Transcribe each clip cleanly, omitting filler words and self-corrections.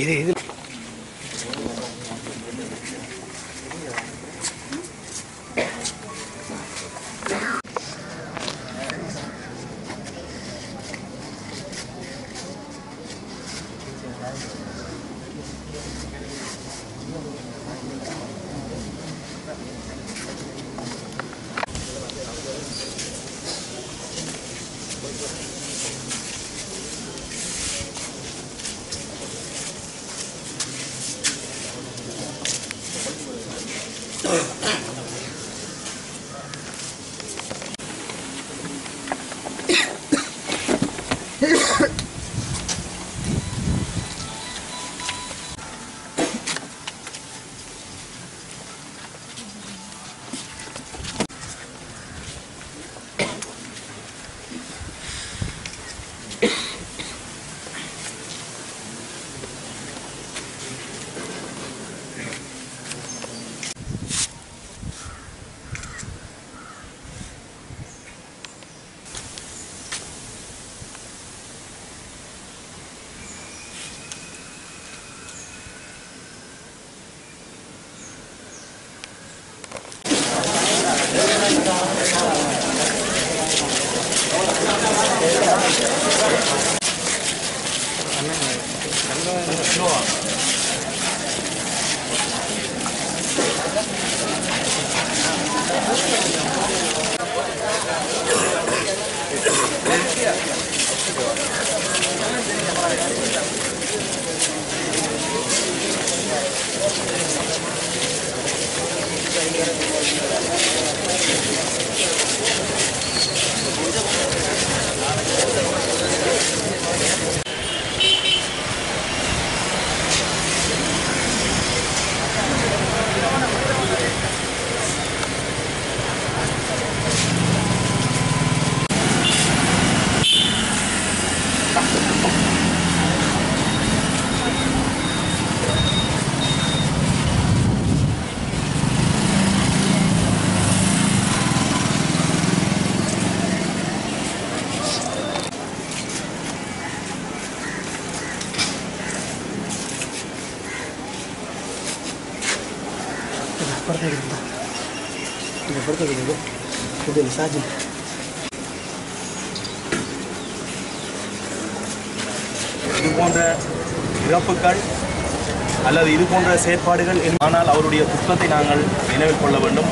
இது இது போன்ற இறப்புகள் அல்லது இது போன்ற செயற்பாடுகள், ஆனால் அவருடைய துக்கத்தை நாங்கள் நினைவில் கொள்ள வேண்டும்.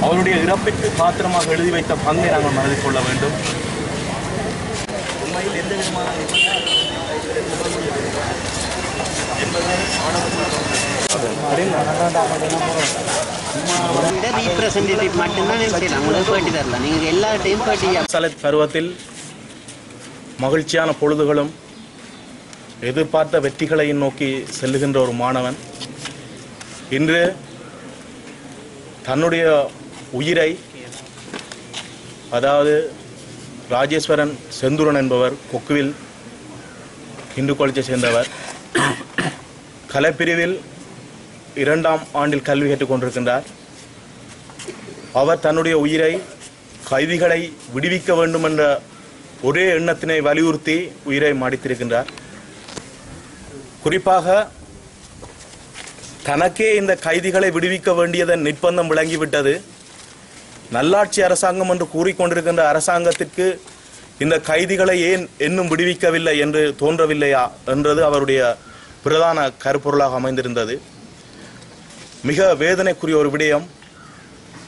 அவருடைய இறப்பிற்கு பாத்திரமாக எழுதி வைத்த பங்கை நாங்கள் மனதில் கொள்ள வேண்டும். உண்மையில் எந்த விதமான பருவத்தில் மகிழ்ச்சியான பொழுதுகளும் எதிர்பார்த்த வெற்றிகளை நோக்கி செல்லுகின்ற ஒரு மாணவன் இன்று தன்னுடைய உயிரை, அதாவது ராஜேஸ்வரன் செந்துரன் என்பவர் கொக்குவில் இந்து காலேஜை சேர்ந்தவர், கலைப்பிரிவில் 2ஆம் ஆண்டில் கல்வி கேட்டுக் கொண்டிருக்கின்றார். அவர் தன்னுடைய உயிரை கைதிகளை விடுவிக்க வேண்டும் என்ற ஒரே எண்ணத்தினை வலியுறுத்தி உயிரை மாடித்திருக்கின்றார். குறிப்பாக தனக்கே இந்த கைதிகளை விடுவிக்க வேண்டியதன் நிர்பந்தம் விளங்கிவிட்டது. நல்லாட்சி அரசாங்கம் என்று கூறிக்கொண்டிருக்கின்ற அரசாங்கத்திற்கு இந்த கைதிகளை ஏன் இன்னும் விடுவிக்கவில்லை என்று தோன்றவில்லையா என்றது அவருடைய பிரதான கருப்பொருளாக அமைந்திருந்தது. மிக வேதனைக்குரிய ஒரு விடயம்.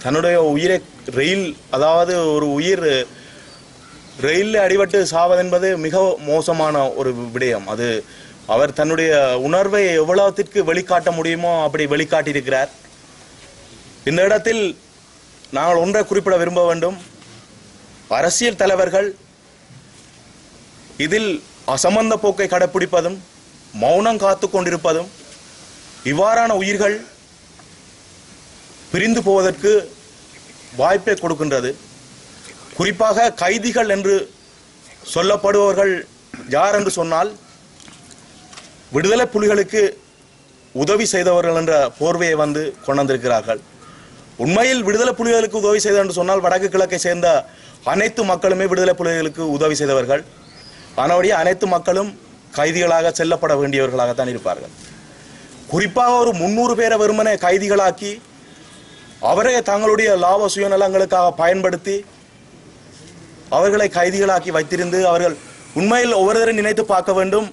தன்னுடைய உயிரை ஒரு உயிர் ரயிலில் அடிபட்டு சாவதென்பது மிக மோசமான ஒரு விடயம். அது அவர் தன்னுடைய உணர்வை எவ்வளவுத்திற்கு வெளிக்காட்ட முடியுமோ அப்படி வெளிக்காட்டியிருக்கிறார். இந்த இடத்தில் நாங்கள் ஒன்றை குறிப்பிட விரும்ப வேண்டும். அரசியல் தலைவர்கள் இதில் அசம்பந்த போக்கை கடைப்பிடிப்பதும் மௌனம் காத்து கொண்டிருப்பதும் இவ்வாறான உயிர்கள் பிரிந்து போவதற்கு வாய்ப்பை கொடுக்கின்றது. குறிப்பாக கைதிகள் என்று சொல்லப்படுபவர்கள் யார் என்று சொன்னால் விடுதலை புலிகளுக்கு உதவி செய்தவர்கள் என்ற போர்வையை கொண்டிருக்கிறார்கள். உண்மையில் விடுதலை புலிகளுக்கு உதவி செய்தவர் என்று சொன்னால் வடக்கு கிழக்கை சேர்ந்த அனைத்து மக்களுமே விடுதலை புலிகளுக்கு உதவி செய்தவர்கள். ஆனால் அனைத்து மக்களும் கைதிகளாக செல்லப்பட வேண்டியவர்களாகத்தான் இருப்பார்கள். குறிப்பாக ஒரு 300 பேரை வெறுமனே கைதிகளாக்கி அவரை தங்களுடைய லாப சுயநலங்களுக்காக பயன்படுத்தி அவர்களை கைதிகளாக்கி வைத்திருந்து அவர்கள் உண்மையில் ஒவ்வொருவரும் நினைத்து பார்க்க வேண்டும்.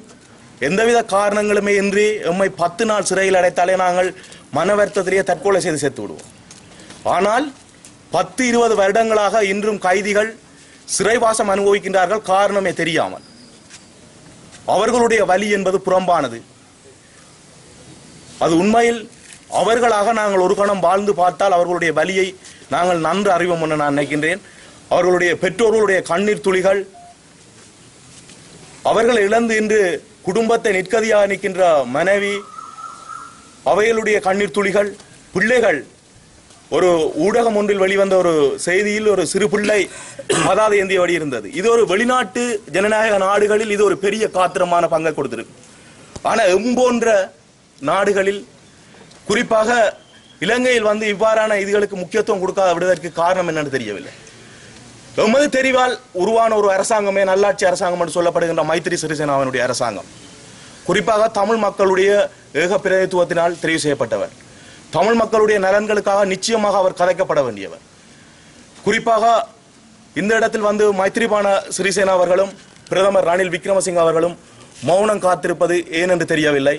எந்தவித காரணங்களுமே இன்றி எம்மை 10 நாள் சிறையில் அடைத்தாலே நாங்கள் மன வருத்தத்திலேயே தற்கொலை செய்து சேர்த்து விடுவோம். ஆனால் 10-20 வருடங்களாக இன்றும் கைதிகள் சிறைவாசம் அனுபவிக்கின்றார்கள். காரணமே தெரியாமல். அவர்களுடைய வலி என்பது புறம்பானது. அது உண்மையில் அவர்களாக நாங்கள் ஒரு கணம் வாழ்ந்து பார்த்தால் அவர்களுடைய வலியை நாங்கள் நன்கு அறிவோம் என நான் நினைக்கின்றேன். அவர்களுடைய பெற்றோர்களுடைய கண்ணீர் துளிகள், அவர்கள் இழந்து இன்று குடும்பத்தை நிற்கதியாக நிற்கின்ற மனைவி, அவைகளுடைய கண்ணீர் துளிகள், பிள்ளைகள். ஒரு ஊடகம் ஒன்றில் வெளிவந்த ஒரு செய்தியில் ஒரு சிறு பிள்ளை மதாத ஏந்திய வழி இருந்தது. இது ஒரு வெளிநாட்டு ஜனநாயக நாடுகளில் இது ஒரு பெரிய காத்திரமான பங்கை கொடுத்திருக்கு. ஆனால் எம்போன்ற நாடுகளில் குறிப்பாக இலங்கையில் இவ்வாறான இதுகளுக்கு முக்கியத்துவம் கொடுக்காத விடுவதற்கு காரணம் என்னன்னு தெரியவில்லை. எமது தெரிவால் உருவான ஒரு அரசாங்கமே நல்லாட்சி அரசாங்கம் என்று சொல்லப்படுகின்ற மைத்திரி சிறிசேனாவினுடைய அரசாங்கம். குறிப்பாக தமிழ் மக்களுடைய ஏக பிரதித்துவத்தினால் தெரிவு செய்யப்பட்டவர். தமிழ் மக்களுடைய நலன்களுக்காக நிச்சயமாக அவர் கதைக்கப்பட வேண்டியவர். குறிப்பாக இந்த இடத்தில் மைத்திரிபால சிறிசேனா அவர்களும் பிரதமர் ரணில் விக்ரமசிங்க அவர்களும் மௌனம் காத்திருப்பது ஏனென்று தெரியவில்லை.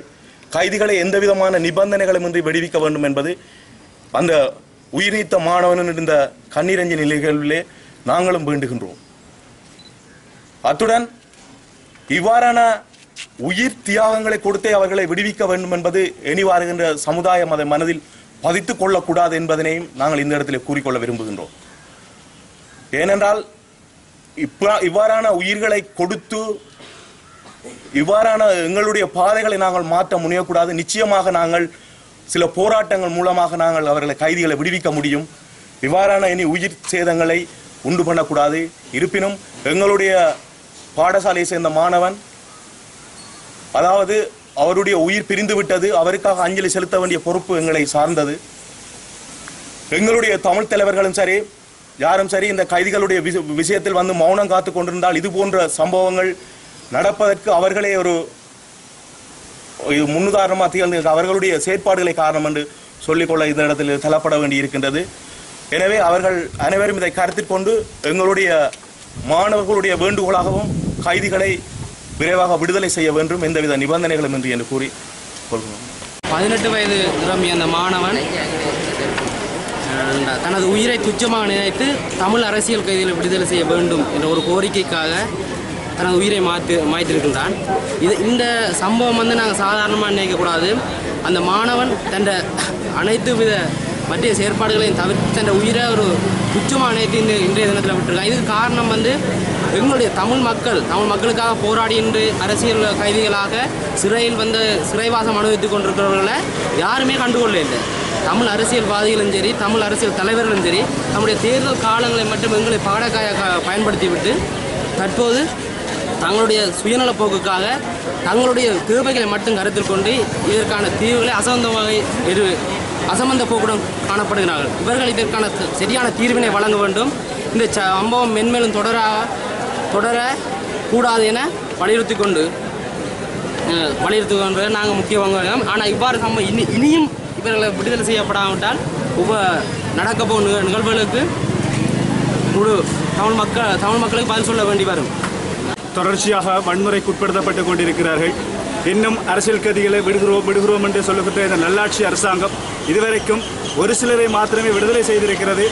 கைதிகளை எந்தவிதமான நிபந்தனைகளும் இன்றி விடுவிக்க வேண்டும் என்பது அந்த உயிர்நீத்த மாணவனின் இருந்த கண்ணீரஞ்சி நிலைகளிலே நாங்களும் வேண்டுகின்றோம். அத்துடன் இவ்வாறான உயிர் தியாகங்களை கொடுத்தே அவர்களை விடுவிக்க வேண்டும் என்பது இனி வருகின்ற சமுதாயம் அதை மனதில் பதித்துக் கொள்ளக்கூடாது என்பதனையும் நாங்கள் இந்த இடத்தில் கூறிக்கொள்ள விரும்புகின்றோம். ஏனென்றால் இவ்வாறான உயிர்களை கொடுத்து இவ்வாறான எங்களுடைய பாதைகளை நாங்கள் மாற்ற முனையக்கூடாது. நிச்சயமாக நாங்கள் சில போராட்டங்கள் மூலமாக நாங்கள் அவர்களை கைதிகளை விடுவிக்க முடியும். இவ்வாறான இனி உயிர் சேதங்களை உண்டு பண்ணக்கூடாது. இருப்பினும் எங்களுடைய பாடசாலையை சேர்ந்த மாணவன், அதாவது அவருடைய உயிர் பிரிந்து விட்டது, அவருக்காக அஞ்சலி செலுத்த வேண்டிய பொறுப்பு எங்களை சார்ந்தது. எங்களுடைய தமிழ் தலைவர்களும் சரி யாரும் சரி இந்த கைதிகளுடைய விஷயத்தில் மௌனம் காத்து கொண்டிருந்தால் இது போன்ற சம்பவங்கள் நடப்பதற்கு அவர்களே ஒரு முன்னுதாரணமாக திகழ்ந்து அவர்களுடைய செயற்பாடுகளை காரணம் என்று சொல்லிக்கொள்ள இந்த இடத்தில் தள்ளப்பட வேண்டி இருக்கின்றது. எனவே அவர்கள் அனைவரும் இதை கருத்தில் கொண்டு எங்களுடைய மாணவர்களுடைய வேண்டுகோளாகவும் கைதிகளை விரைவாக விடுதலை செய்ய வேண்டும், எந்தவித நிபந்தனைகளும் இன்றி என்று கூறி கொள்கிறோம். 18 வயது நிரம்பிய அந்த மாணவன் தனது உயிரை துச்சமாக நினைத்து தமிழ் அரசியல் கைதிகளை விடுதலை செய்ய வேண்டும் என்ற ஒரு கோரிக்கைக்காக தனது உயிரை மாய்த்திருக்கின்றான். இந்த சம்பவம் நாங்கள் சாதாரணமாக நினைக்கக்கூடாது. அந்த மாணவன் தன் அனைத்து வித மற்ற செயற்பாடுகளையும் தவிர்த்து தன் உயிரை ஒரு துச்சமாக நினைத்து இன்றைய தினத்தில் விட்டுருக்கான். இதுக்கு காரணம் எங்களுடைய தமிழ் மக்களுக்காக போராடி இன்று அரசியல் கைதிகளாக சிறையில் சிறைவாசம் அனுபவித்துக் கொண்டிருக்கிறவர்களை யாருமே கண்டுகொள்ள இல்லை. தமிழ் அரசியல்வாதிகளும் சரி தமிழ் அரசியல் தலைவர்களும் சரி நம்முடைய தேர்தல் காலங்களை மட்டும் எங்களை பாடக்காயாக பயன்படுத்திவிட்டு தற்போது தங்களுடைய சுயநல போக்குக்காக தங்களுடைய தேவைகளை மட்டும் கருத்தில் கொண்டு இதற்கான தீர்வுகளை அசம்பந்த போக்குடன் காணப்படுகிறார்கள். இவர்கள் இதற்கான சரியான தீர்வினை வழங்க வேண்டும். இந்த சம்பவம் மென்மேலும் தொடர கூடாது என வலியுறுத்தி கொண்டு வலியுறுத்துகின்ற நாங்கள் முக்கிய பங்கு. ஆனால் இவ்வாறு இனியும் இவர்களை விடுதலை செய்யப்படாவிட்டால் நடக்க போகும் நிகழ்வுகளுக்கு முழு தமிழ் மக்களுக்கு பதில் சொல்ல வேண்டி வரும். தொடர்ச்சியாக வன்முறைக்குட்படுத்தப்பட்டு கொண்டிருக்கிறார்கள். இன்னும் அரசியல் கைதிகளை விடுகிறோம் என்று சொல்லுகின்ற இந்த நல்லாட்சி அரசாங்கம் இதுவரைக்கும் ஒரு சிலரை மாத்திரமே விடுதலை செய்திருக்கிறது.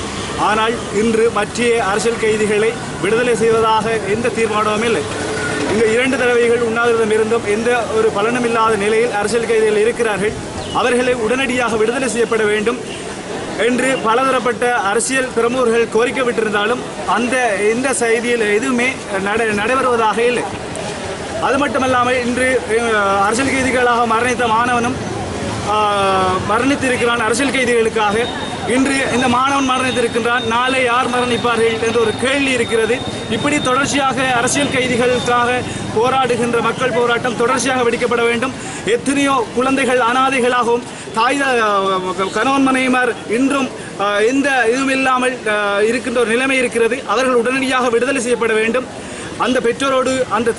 ஆனால் இன்று மற்ற அரசியல் கைதிகளை விடுதலை செய்வதாக எந்த தீர்மானமும் இல்லை. இங்கு 2 தடவைகள் உண்ணாவிரதம் இருந்தும் எந்த ஒரு பலனும் இல்லாத நிலையில் அரசியல் கைதிகள் இருக்கிறார்கள். அவர்களை உடனடியாக விடுதலை செய்யப்பட வேண்டும் என்று பலதரப்பட்ட அரசியல் பிரமுகர்கள் கோரிக்கை விட்டிருந்தாலும் இந்த செய்தியில் எதுவுமே நடைபெறுவதாக இல்லை. அது மட்டுமல்லாமல் இன்று அரசியல் கைதிகளாக மரணித்த மாணவனும் மரணித்திருக்கிறான். அரசியல் கைதிகளுக்காக இன்று இந்த மாணவன் மரணித்திருக்கின்றான். நாளை யார் மரணிப்பார்கள் என்ற ஒரு கேள்வி இருக்கிறது. இப்படி தொடர்ச்சியாக அரசியல் கைதிகளுக்காக போராடுகின்ற மக்கள் போராட்டம் தொடர்ச்சியாக வெடிக்கப்பட வேண்டும். எத்தனையோ குழந்தைகள் அனாதைகளாகவும் கணவன் மனைவிமார் இன்றும் எந்த இதுவும் இல்லாமல் இருக்கின்ற ஒரு நிலைமை இருக்கிறது. அவர்கள் உடனடியாக விடுதலை செய்யப்பட வேண்டும். அந்த பெற்றோரோடு அந்த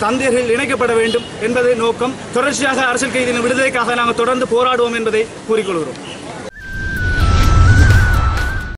தந்தையர்கள் இணைக்கப்பட வேண்டும் என்பதை நோக்கம். தொடர்ச்சியாக அரசியல் கைதிகளின் விடுதலைக்காக நாங்கள் தொடர்ந்து போராடுவோம் என்பதை கூறிக்கொள்கிறோம்.